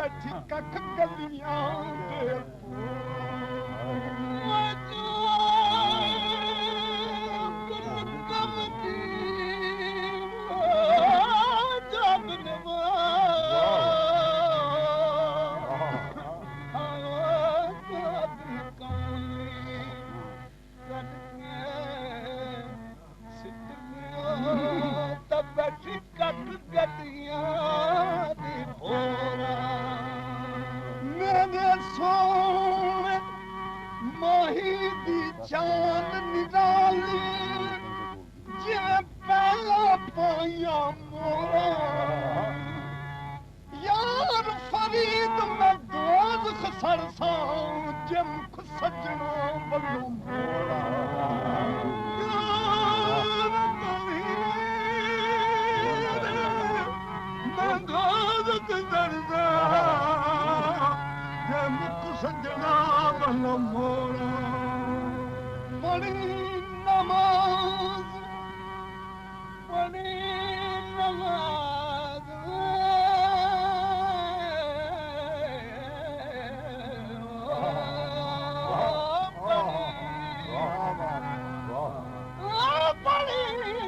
बैठी कख गलियां दे चांद निराली जिवें पहला पाया मोरा यार फरीद मैं दोज़ख सरसां जिम सजना बल्लों मोरा मैं दोज़ख सरसां जिम सजना बल्लों मोरा पढ़ी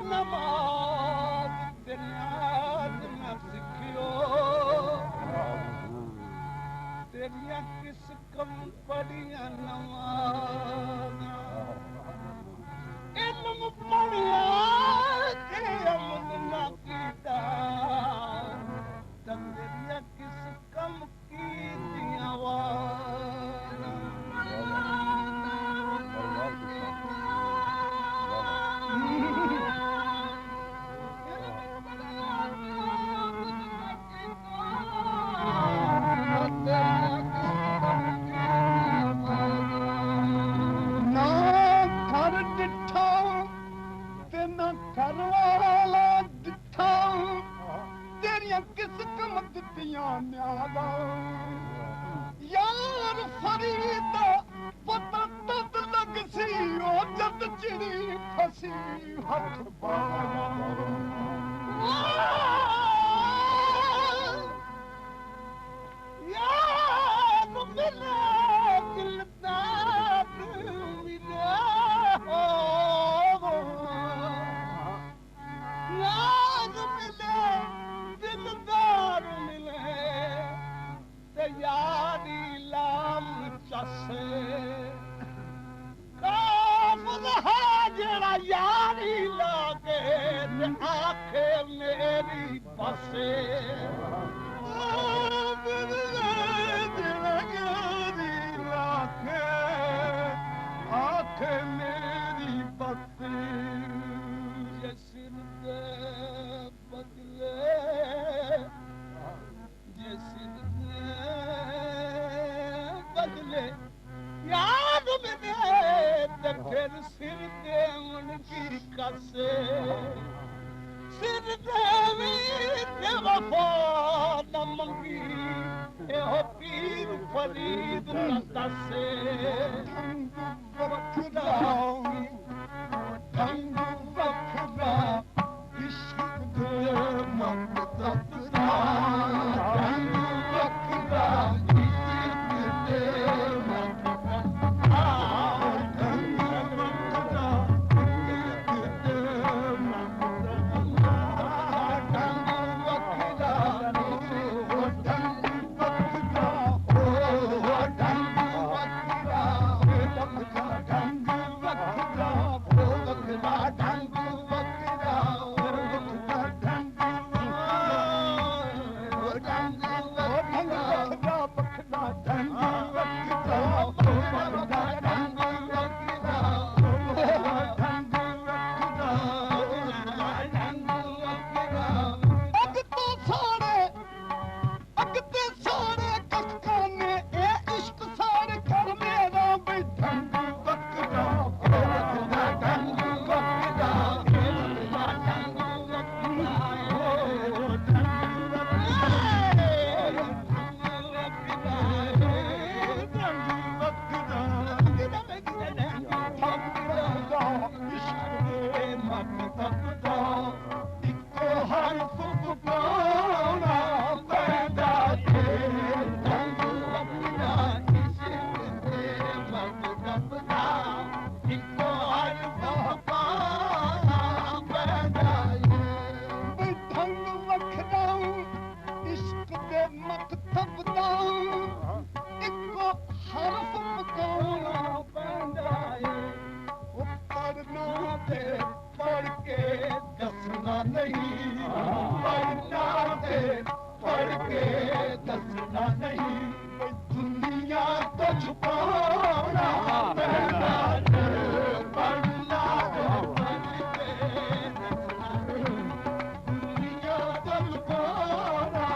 नमाज तेरिया किस कम पढ़िया नमाज इल्म पढ़िया के अमल ना कीता तेरिया किस कम की यार फरीदा पता तद लग सी ओ जद चिड़ी फसी हथ यार मिले दिलदार मिले यार मिले दिलदार मिले यारी लाम चसे काफ़ है जरा यारी लागे आखे मेरी बसे जरा यारी लागे आखे मेरी बसे ये सिर दे बदले ये सिर बदले याद मिले ते फिर सिर दे उनकी कसे सिर देवी ते वफा न मंगी एहो पीर फरीद न दसे ढंग वखरा इश्क दे मोहब्बत दा ढंग वखरा ਮਕਤਬ ਦਾ ਇੱਕੋ ਹਰਫ ਮਕਾਉਣਾ ਪੈਂਦਾ ਏ ਉਹ ਪੜਨਾ ਤੇ ਪੜ ਕੇ ਦੱਸਣਾ ਨਹੀਂ ਪੜਨਾ ਤੇ ਪੜ ਕੇ ਦੱਸਣਾ ਨਹੀਂ ਦੁਨੀਆ ਤੋਂ ਛੁਪਾਉਣਾ ਪੈਂਦਾ ਏ ਪੜਨਾ ਤੇ ਪੜ ਕੇ ਦੱਸਣਾ ਨਹੀਂ ਦੁਨੀਆ ਤੋਂ ਛੁਪਾਉਣਾ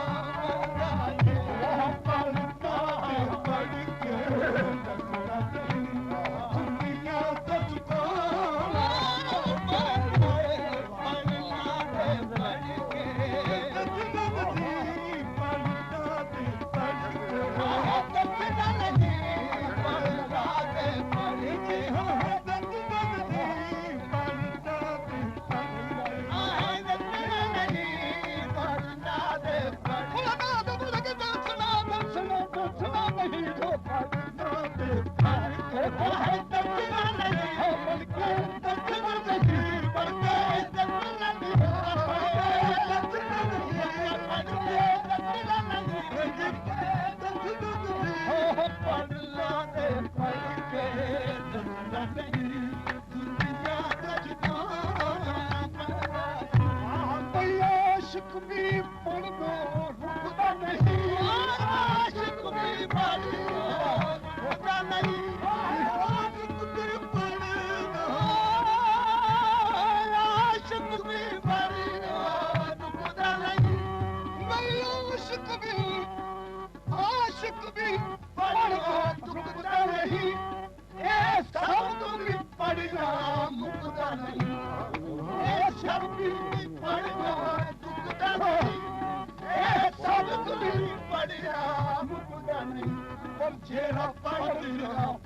ਜਿਹੜਾ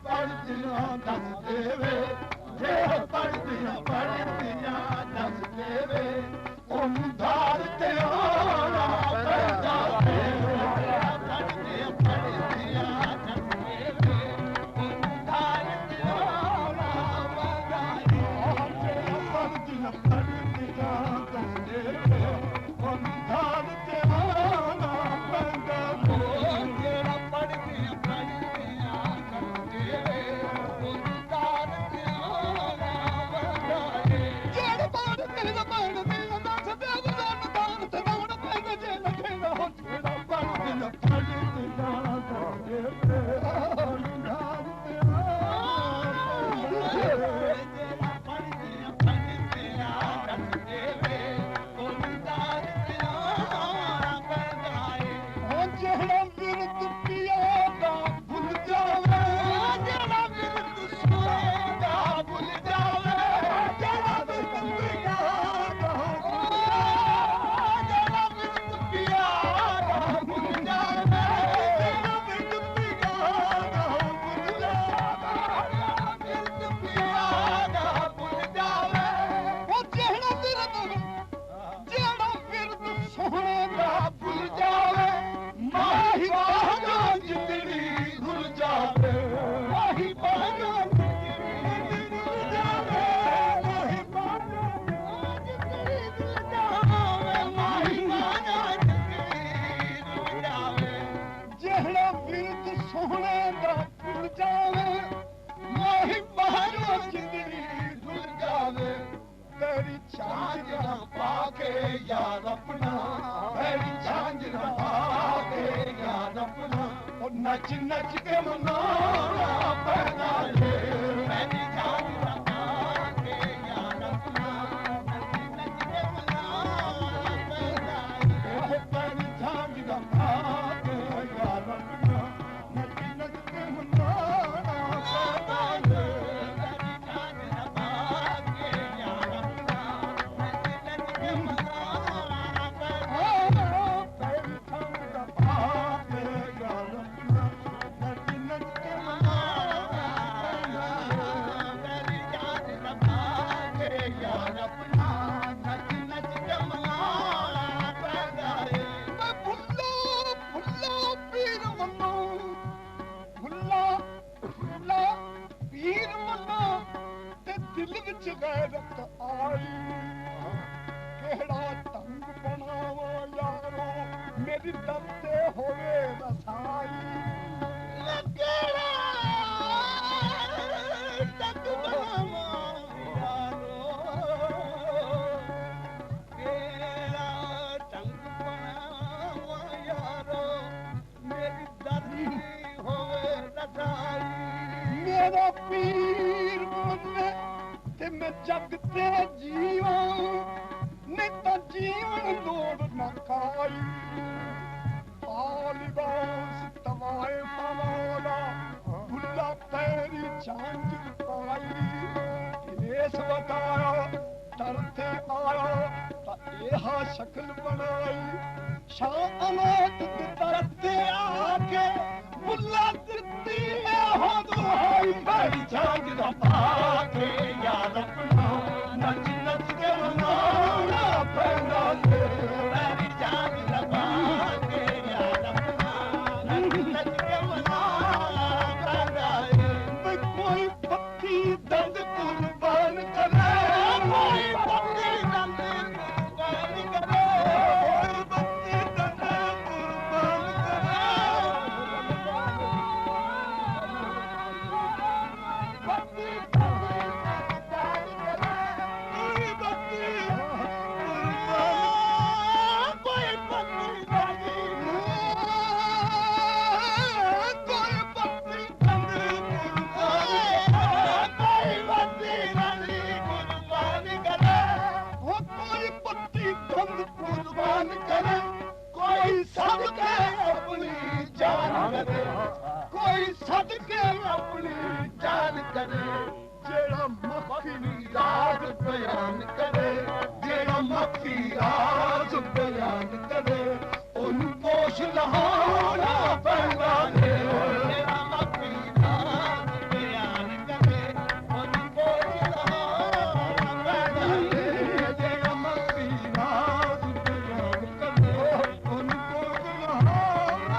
ਪੜ੍ਹਦਿਆਂ ਦੱਸ ਦੇਵੇ ਜਿਹੜਾ ਪੜ੍ਹਦਿਆਂ ਦੱਸ ਦੇਵੇ ਉਹਨੂੰ ਧਾਰ ਤੇ ਆਉਣਾ ਪੈਂਦਾ ਜਿਹੜਾ ਪੜ੍ਹਦਿਆਂ ਦੱਸ ਦੇਵੇ ਉਹਨੂੰ ਧਾਰ ਤੇ ਆਉਣਾ ਪੈਂਦਾ ਜਿਹੜਾ ਪੜ੍ਹਦਿਆਂ ਦੱਸ ਦੇਵੇ ਉਹਨੂੰ ਧਾਰ ਤੇ ਆਉਣਾ ਪੈਂਦਾ ਜਿਹੜਾ ਪੜ੍ਹਦਿਆਂ ਨੱਚ ਨੱਚ ਕੇ ਮਨਾਉਣਾ ਪੈਂਦਾ ਏ ਮੈਨੀ ਜਾਣਾ ਪਾ ਕੇ ਯਾਰ ਆਪਣਾ ਨੱਚ ਨੱਚ ਕੇ ਮਨਾਉਣਾ ਪੈਂਦਾ ਏ ਮੈਨੀ ਜਾਣਾ ਪਾ ਕੇ ਯਾਰ ਆਪਣਾ ਨੱਚ ਨੱਚ ਕੇ ਮਨਾਉਣਾ ਪੈਂਦਾ ਏ ਮੈਨੀ ਜਾਣਾ ਪਾ ਕੇ ਯਾਰ ਆਪਣਾ ਨੱਚ ਨੱਚ ਕੇ ਮਨਾਉਣਾ ਪੈਂਦਾ ਏ ਮੈਨੀ ਜਾਣਾ ਪਾ ਕੇ ਯਾਰ जग ते जीवन ने तो जीवन लोड़ न खाई लिबास तवाए पवाला भुल्ला पैरी झांझ पाई लेस बताया तरते आया ता एहा शक्ल बनाई शाह अमत तरते आके भुल्ला दित्ती हो दुहाई पैरी झांझ पाके यार अपना नच नच के मनाना पैदा ले पैरी झांझ पाके कोई पत्ती दंद कुर्बान करे कोई पत्ती दंद कुर्बान करे कोई पत्ती दंद कुर्बान करे पत्ती कोई सदके अपनी जान करे जेड़ा मक्खी राज बयान करे जेड़ा मक्खी राज बयान करे उन पोष लहाना पैदा ले जेड़ा मक्खी राज बयान करे उन पोष लहाना पैदा ले जेड़ा मक्खी राज बयान करे उन पोष लहाना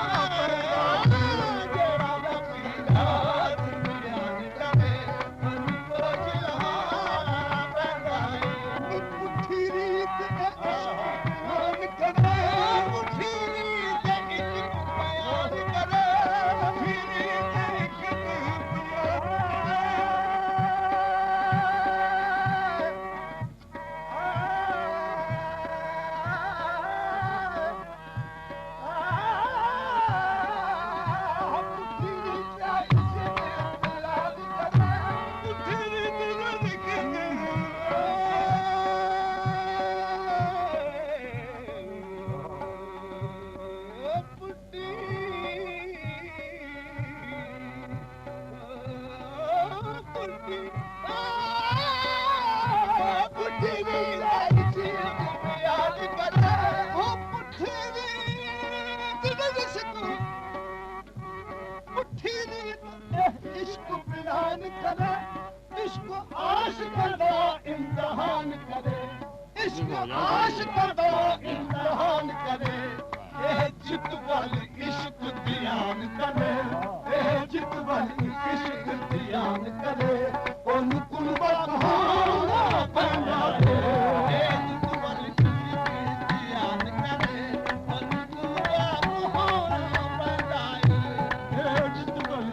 इश्क बयान करे इश्क आशिक दा इम्तिहान करे इश्क आशिक दा इम्तिहान करे ए जित वाल इश्क बयान करे ए जित वाल इश्क बयान करे उन कुलबा कहाना पैदा ले ए जित वाल इश्क बयान करे उन कुलबा कहाना पैदा ले ए जित वाल